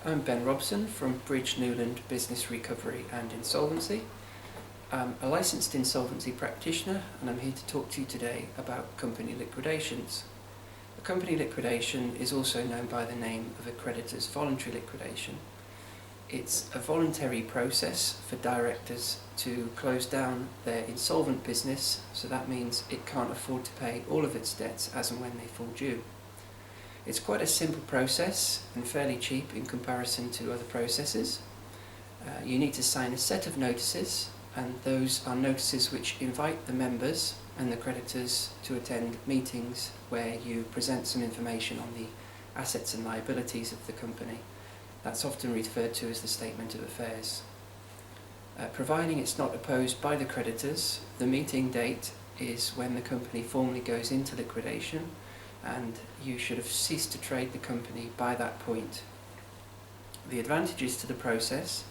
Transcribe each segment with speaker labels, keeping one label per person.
Speaker 1: I'm Ben Robson from Newland Business Recovery and Insolvency. I'm a licensed insolvency practitioner and I'm here to talk to you today about company liquidations. A company liquidation is also known by the name of a creditor's voluntary liquidation. It's a voluntary process for directors to close down their insolvent business, so that means it can't afford to pay all of its debts as and when they fall due. It's quite a simple process and fairly cheap in comparison to other processes. You need to sign a set of notices, and those are notices which invite the members and the creditors to attend meetings where you present some information on the assets and liabilities of the company. That's often referred to as the statement of affairs. Providing it's not opposed by the creditors, the meeting date is when the company formally goes into liquidation, and you should have ceased to trade the company by that point. The advantages to the process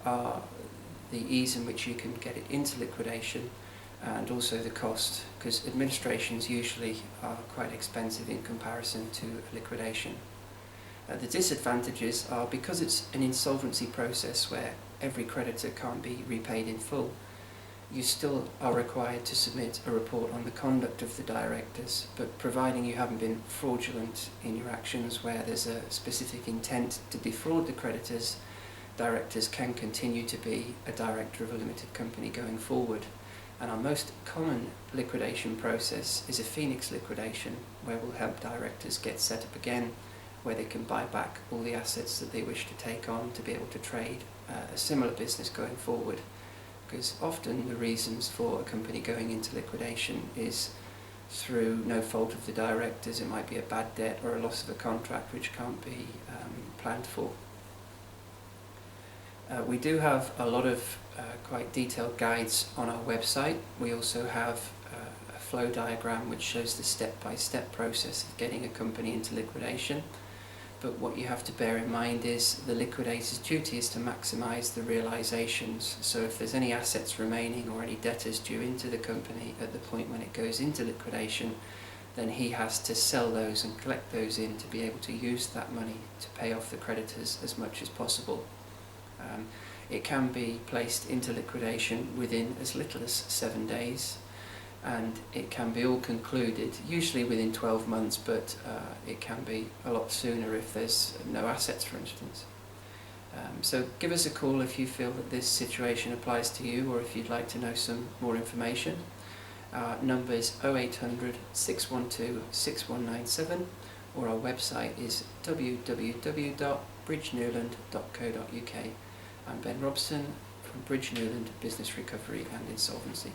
Speaker 1: are the ease in which you can get it into liquidation and also the cost, because administrations usually are quite expensive in comparison to liquidation. The disadvantages are because it's an insolvency process where every creditor can't be repaid in full, you still are required to submit a report on the conduct of the directors, but providing you haven't been fraudulent in your actions where there's a specific intent to defraud the creditors, directors can continue to be a director of a limited company going forward. And our most common liquidation process is a Phoenix liquidation, where we'll help directors get set up again, where they can buy back all the assets that they wish to take on to be able to trade a similar business going forward. Because often the reasons for a company going into liquidation is through no fault of the directors. It might be a bad debt or a loss of a contract which can't be planned for. We do have a lot of quite detailed guides on our website. We also have a flow diagram which shows the step-by-step process of getting a company into liquidation. But what you have to bear in mind is the liquidator's duty is to maximise the realisations. So if there's any assets remaining or any debtors due into the company at the point when it goes into liquidation, then he has to sell those and collect those in to be able to use that money to pay off the creditors as much as possible. It can be placed into liquidation within as little as 7 days, and it can be all concluded usually within 12 months, but it can be a lot sooner if there's no assets, for instance. So give us a call if you feel that this situation applies to you, or if you'd like to know some more information. Our number is 0800 612 6197, or our website is www.bridgenewland.co.uk. I'm Ben Robson from Newland Business Recovery and Insolvency.